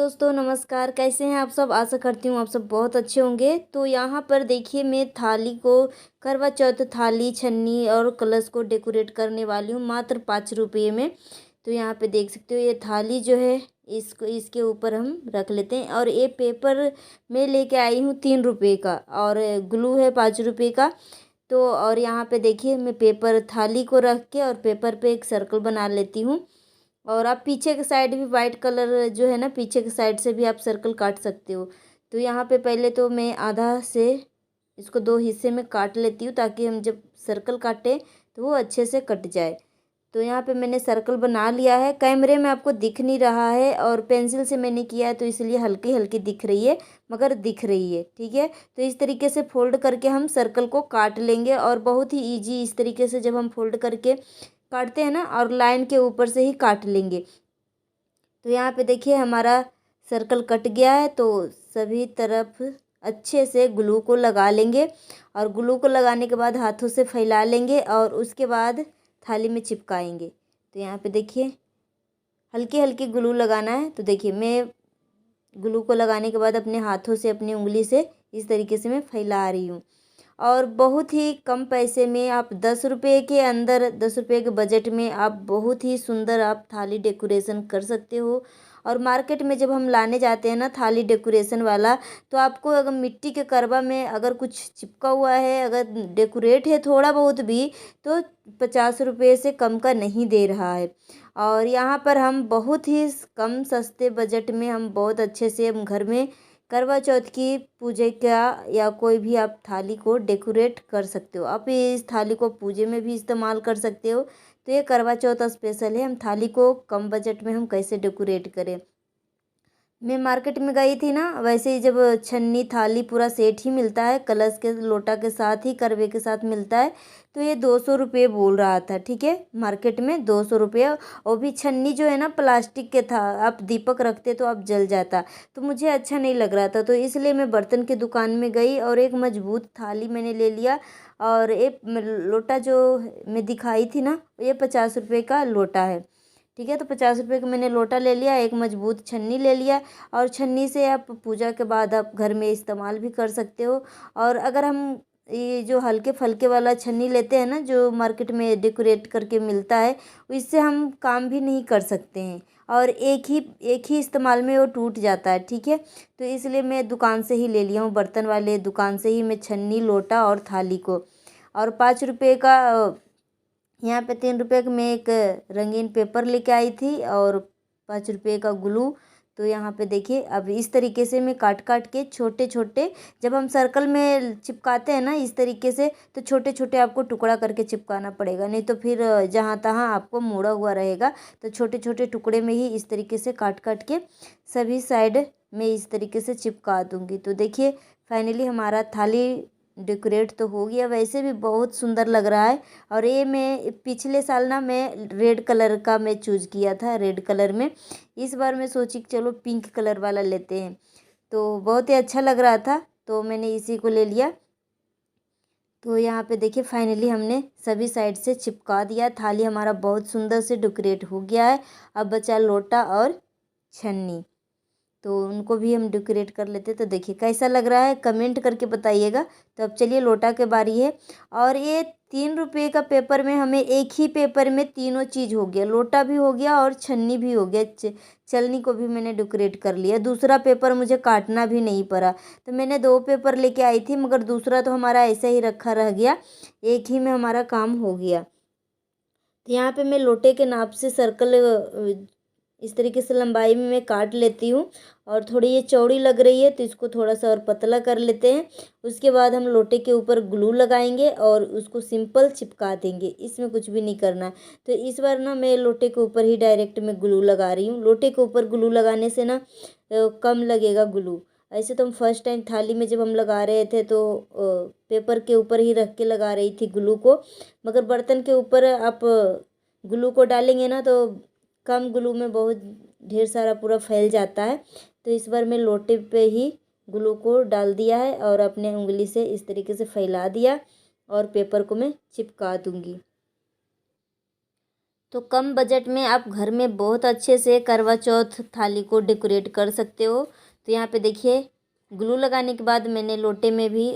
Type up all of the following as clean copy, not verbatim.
दोस्तों, नमस्कार। कैसे हैं आप सब? आशा करती हूँ आप सब बहुत अच्छे होंगे। तो यहाँ पर देखिए, मैं थाली को करवा चौथ थाली, छन्नी और कलश को डेकोरेट करने वाली हूँ मात्र 5 रुपये में। तो यहाँ पे देख सकते हो, ये थाली जो है इसको इसके ऊपर हम रख लेते हैं। और ये पेपर मैं लेके आई हूँ 3 रुपये का, और ग्लू है 5 रुपये का। तो और यहाँ पे देखिए, मैं पेपर थाली को रख के और पेपर पे एक सर्कल बना लेती हूँ। और आप पीछे के साइड भी वाइट कलर जो है ना, पीछे के साइड से भी आप सर्कल काट सकते हो। तो यहाँ पे पहले तो मैं आधा से इसको 2 हिस्से में काट लेती हूँ, ताकि हम जब सर्कल काटें तो वो अच्छे से कट जाए। तो यहाँ पे मैंने सर्कल बना लिया है। कैमरे में आपको दिख नहीं रहा है, और पेंसिल से मैंने किया है तो इसलिए हल्की हल्की दिख रही है, मगर दिख रही है, ठीक है। तो इस तरीके से फोल्ड करके हम सर्कल को काट लेंगे, और बहुत ही ईजी इस तरीके से जब हम फोल्ड करके काटते हैं ना, और लाइन के ऊपर से ही काट लेंगे। तो यहाँ पे देखिए, हमारा सर्कल कट गया है। तो सभी तरफ अच्छे से ग्लू को लगा लेंगे, और ग्लू को लगाने के बाद हाथों से फैला लेंगे, और उसके बाद थाली में चिपकाएंगे। तो यहाँ पे देखिए, हल्की हल्की ग्लू लगाना है। तो देखिए, मैं ग्लू को लगाने के बाद अपने हाथों से, अपनी उंगली से इस तरीके से मैं फैला रही हूँ। और बहुत ही कम पैसे में आप 10 रुपये के अंदर, 10 रुपये के बजट में आप बहुत ही सुंदर आप थाली डेकोरेशन कर सकते हो। और मार्केट में जब हम लाने जाते हैं ना थाली डेकोरेशन वाला, तो आपको अगर मिट्टी के करवा में अगर कुछ चिपका हुआ है, अगर डेकोरेट है थोड़ा बहुत भी, तो 50 रुपये से कम का नहीं दे रहा है। और यहाँ पर हम बहुत ही कम सस्ते बजट में हम बहुत अच्छे से हम घर में करवा चौथ की पूजा का या कोई भी आप थाली को डेकोरेट कर सकते हो। आप इस थाली को पूजे में भी इस्तेमाल कर सकते हो। तो ये करवा चौथ स्पेशल है, हम थाली को कम बजट में हम कैसे डेकोरेट करें। मैं मार्केट में गई थी ना, वैसे ही जब छन्नी थाली पूरा सेट ही मिलता है, कलश के लोटा के साथ ही करवे के साथ मिलता है। तो ये 200 रुपये बोल रहा था, ठीक है, मार्केट में 200 रुपये। और भी छन्नी जो है ना प्लास्टिक के था, आप दीपक रखते तो आप जल जाता। तो मुझे अच्छा नहीं लग रहा था, तो इसलिए मैं बर्तन की दुकान में गई और एक मजबूत थाली मैंने ले लिया। और एक लोटा जो मैं दिखाई थी ना, ये 50 रुपये का लोटा है, ठीक है। तो 50 रुपये का मैंने लोटा ले लिया, एक मजबूत छन्नी ले लिया। और छन्नी से आप पूजा के बाद आप घर में इस्तेमाल भी कर सकते हो। और अगर हम ये जो हल्के फुल्के वाला छन्नी लेते हैं ना, जो मार्केट में डेकोरेट करके मिलता है, इससे हम काम भी नहीं कर सकते हैं, और एक ही इस्तेमाल में वो टूट जाता है, ठीक है। तो इसलिए मैं दुकान से ही ले लिया हूँ, बर्तन वाले दुकान से ही मैं छन्नी, लोटा और थाली को। और 5 रुपये का यहाँ पे 3 रुपये का मैं एक रंगीन पेपर लेके आई थी, और 5 रुपये का ग्लू। तो यहाँ पे देखिए, अब इस तरीके से मैं काट काट के छोटे छोटे, जब हम सर्कल में चिपकाते हैं ना इस तरीके से, तो छोटे छोटे आपको टुकड़ा करके चिपकाना पड़ेगा, नहीं तो फिर जहाँ तहाँ आपको मुड़ा हुआ रहेगा। तो छोटे छोटे टुकड़े में ही इस तरीके से काट काट के सभी साइड में इस तरीके से चिपका दूँगी। तो देखिए, फाइनली हमारा थाली डेकोरेट तो हो गया, वैसे भी बहुत सुंदर लग रहा है। और ये मैं पिछले साल ना, मैं रेड कलर का मैं चूज़ किया था, रेड कलर में। इस बार मैं सोची कि चलो पिंक कलर वाला लेते हैं, तो बहुत ही अच्छा लग रहा था, तो मैंने इसी को ले लिया। तो यहाँ पे देखिए, फाइनली हमने सभी साइड से चिपका दिया, थाली हमारा बहुत सुंदर से डेकोरेट हो गया है। अब बचा लोटा और छन्नी, तो उनको भी हम डेकोरेट कर लेते। तो देखिए कैसा लग रहा है, कमेंट करके बताइएगा। तो अब चलिए, लोटा के बारी है। और ये 3 रुपये का पेपर में हमें एक ही पेपर में तीनों चीज़ हो गया, लोटा भी हो गया और छन्नी भी हो गया, चलनी को भी मैंने डेकोरेट कर लिया। दूसरा पेपर मुझे काटना भी नहीं पड़ा। तो मैंने 2 पेपर लेके आई थी, मगर दूसरा तो हमारा ऐसा ही रखा रह गया, एक ही में हमारा काम हो गया। तो यहाँ पे मैं लोटे के नाप से सर्कल इस तरीके से लंबाई में मैं काट लेती हूँ। और थोड़ी ये चौड़ी लग रही है, तो इसको थोड़ा सा और पतला कर लेते हैं। उसके बाद हम लोटे के ऊपर ग्लू लगाएंगे और उसको सिंपल चिपका देंगे, इसमें कुछ भी नहीं करना। तो इस बार ना मैं लोटे के ऊपर ही डायरेक्ट में ग्लू लगा रही हूँ। लोटे के ऊपर ग्लू लगाने से ना कम लगेगा ग्लू। ऐसे तो हम फर्स्ट टाइम थाली में जब हम लगा रहे थे, तो पेपर के ऊपर ही रख के लगा रही थी ग्लू को, मगर बर्तन के ऊपर आप ग्लू को डालेंगे ना, तो कम ग्लू में बहुत ढेर सारा पूरा फैल जाता है। तो इस बार मैं लोटे पे ही ग्लू को डाल दिया है, और अपने उंगली से इस तरीके से फैला दिया, और पेपर को मैं चिपका दूंगी। तो कम बजट में आप घर में बहुत अच्छे से करवा चौथ थाली को डेकोरेट कर सकते हो। तो यहाँ पे देखिए ग्लू लगाने के बाद मैंने लोटे में भी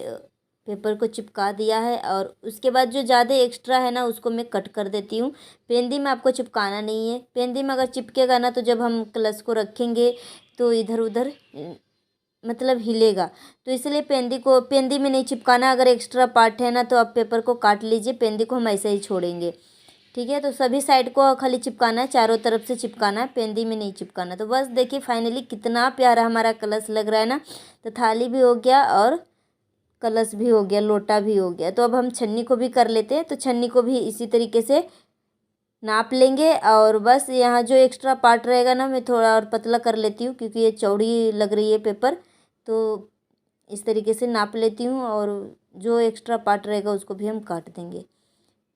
पेपर को चिपका दिया है, और उसके बाद जो ज़्यादा एक्स्ट्रा है ना उसको मैं कट कर देती हूँ। पेंदी में आपको चिपकाना नहीं है, पेंदी में अगर चिपकेगा ना तो जब हम कलश को रखेंगे तो इधर उधर मतलब हिलेगा, तो इसलिए पेंदी में नहीं चिपकाना। अगर एक्स्ट्रा पार्ट है ना तो आप पेपर को काट लीजिए, पेंदी को हम ऐसे ही छोड़ेंगे। ठीक है, तो सभी साइड को खाली चिपकाना है, चारों तरफ से चिपकाना है, पेंदी में नहीं चिपकाना। तो बस देखिए फाइनली कितना प्यारा हमारा कलश लग रहा है ना। तो थाली भी हो गया और कलश भी हो गया, लोटा भी हो गया। तो अब हम छन्नी को भी कर लेते हैं। तो छन्नी को भी इसी तरीके से नाप लेंगे, और बस यहाँ जो एक्स्ट्रा पार्ट रहेगा ना मैं थोड़ा और पतला कर लेती हूँ क्योंकि ये चौड़ी लग रही है पेपर। तो इस तरीके से नाप लेती हूँ, और जो एक्स्ट्रा पार्ट रहेगा उसको भी हम काट देंगे।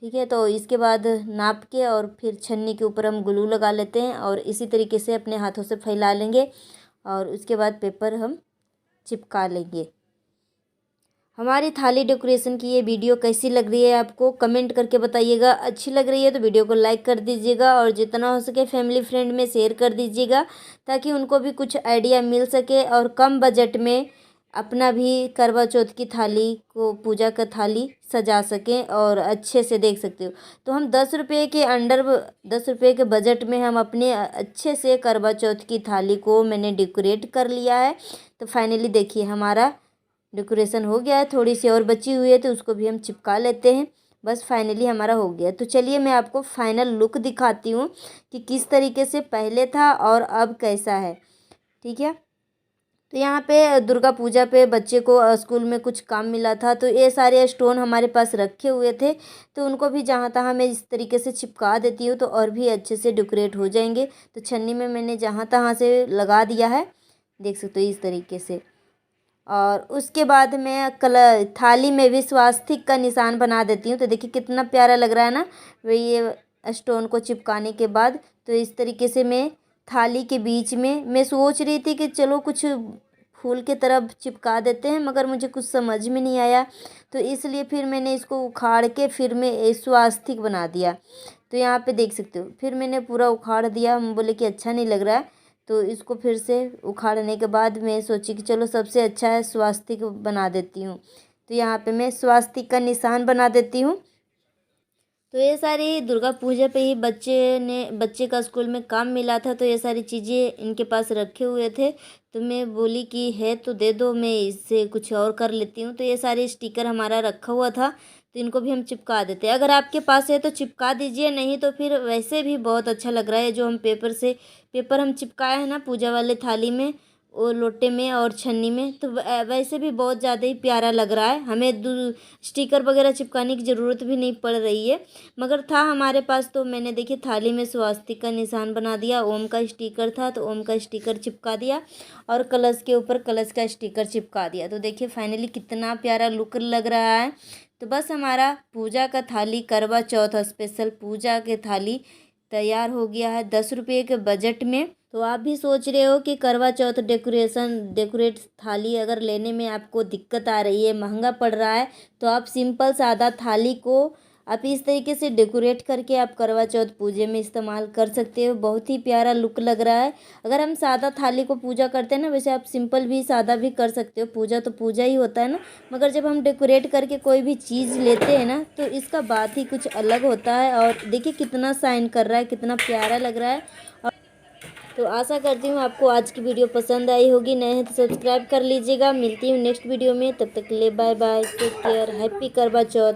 ठीक है, तो इसके बाद नाप के और फिर छन्नी के ऊपर हम ग्लू लगा लेते हैं, और इसी तरीके से अपने हाथों से फैला लेंगे, और उसके बाद पेपर हम चिपका लेंगे। हमारी थाली डेकोरेशन की ये वीडियो कैसी लग रही है आपको कमेंट करके बताइएगा। अच्छी लग रही है तो वीडियो को लाइक कर दीजिएगा, और जितना हो सके फैमिली फ्रेंड में शेयर कर दीजिएगा ताकि उनको भी कुछ आइडिया मिल सके, और कम बजट में अपना भी करवा चौथ की थाली को, पूजा का थाली सजा सकें और अच्छे से देख सकते हो। तो हम 10 रुपये के अंडर 10 रुपये के बजट में हम अपने अच्छे से करवा चौथ की थाली को मैंने डेकोरेट कर लिया है। तो फाइनली देखिए हमारा डेकोरेशन हो गया है, थोड़ी सी और बची हुई है तो उसको भी हम चिपका लेते हैं। बस फाइनली हमारा हो गया। तो चलिए मैं आपको फाइनल लुक दिखाती हूँ कि किस तरीके से पहले था और अब कैसा है। ठीक है, तो यहाँ पे दुर्गा पूजा पे बच्चे को स्कूल में कुछ काम मिला था, तो ये सारे स्टोन हमारे पास रखे हुए थे, तो उनको भी जहाँ तहाँ मैं इस तरीके से चिपका देती हूँ तो और भी अच्छे से डेकोरेट हो जाएंगे। तो छन्नी में मैंने जहाँ तहाँ से लगा दिया है, देख सकते हो इस तरीके से। और उसके बाद मैं कलर थाली में भी स्वास्तिक का निशान बना देती हूँ। तो देखिए कितना प्यारा लग रहा है ना वे ये स्टोन को चिपकाने के बाद। तो इस तरीके से मैं थाली के बीच में मैं सोच रही थी कि चलो कुछ फूल के तरफ चिपका देते हैं, मगर मुझे कुछ समझ में नहीं आया, तो इसलिए फिर मैंने इसको उखाड़ के फिर मैं स्वास्तिक बना दिया। तो यहाँ पे देख सकते हो फिर मैंने पूरा उखाड़ दिया, हम बोले कि अच्छा नहीं लग रहा है, तो इसको फिर से उखाड़ने के बाद मैं सोची कि चलो सबसे अच्छा है स्वास्तिक बना देती हूँ। तो यहाँ पे मैं स्वास्तिक का निशान बना देती हूँ। तो ये सारी दुर्गा पूजा पे ही बच्चे का स्कूल में काम मिला था, तो ये सारी चीज़ें इनके पास रखे हुए थे, तो मैं बोली कि है तो दे दो, मैं इससे कुछ और कर लेती हूँ। तो ये सारे स्टिकर हमारा रखा हुआ था, तो इनको भी हम चिपका देते हैं। अगर आपके पास है तो चिपका दीजिए, नहीं तो फिर वैसे भी बहुत अच्छा लग रहा है। जो हम पेपर हम चिपकाए हैं ना पूजा वाले थाली में, वो लोटे में और छन्नी में, तो वैसे भी बहुत ज़्यादा ही प्यारा लग रहा है। हमें स्टिकर वगैरह चिपकाने की ज़रूरत भी नहीं पड़ रही है, मगर था हमारे पास, तो मैंने देखिए थाली में स्वास्तिक का निशान बना दिया, ओम का स्टिकर था तो ओम का स्टिकर चिपका दिया, और कलश के ऊपर कलश का स्टिकर चिपका दिया। तो देखिए फाइनली कितना प्यारा लुक लग रहा है। तो बस हमारा पूजा का थाली, करवा चौथ स्पेशल पूजा के थाली तैयार हो गया है 10 रुपये के बजट में। तो आप भी सोच रहे हो कि करवा चौथ डेकोरेट थाली अगर लेने में आपको दिक्कत आ रही है, महंगा पड़ रहा है, तो आप सिंपल सादा थाली को आप इस तरीके से डेकोरेट करके आप करवा चौथ पूजे में इस्तेमाल कर सकते हो। बहुत ही प्यारा लुक लग रहा है। अगर हम सादा थाली को पूजा करते हैं ना, वैसे आप सिंपल भी सादा भी कर सकते हो, पूजा तो पूजा ही होता है ना, मगर जब हम डेकोरेट करके कोई भी चीज़ लेते हैं ना तो इसका बात ही कुछ अलग होता है। और देखिए कितना शाइन कर रहा है, कितना प्यारा लग रहा है। तो आशा करती हूँ आपको आज की वीडियो पसंद आई होगी। नए हैं तो सब्सक्राइब कर लीजिएगा। मिलती हूँ नेक्स्ट वीडियो में, तब तक के लिए bye bye, take care, happy Karwa चौथ।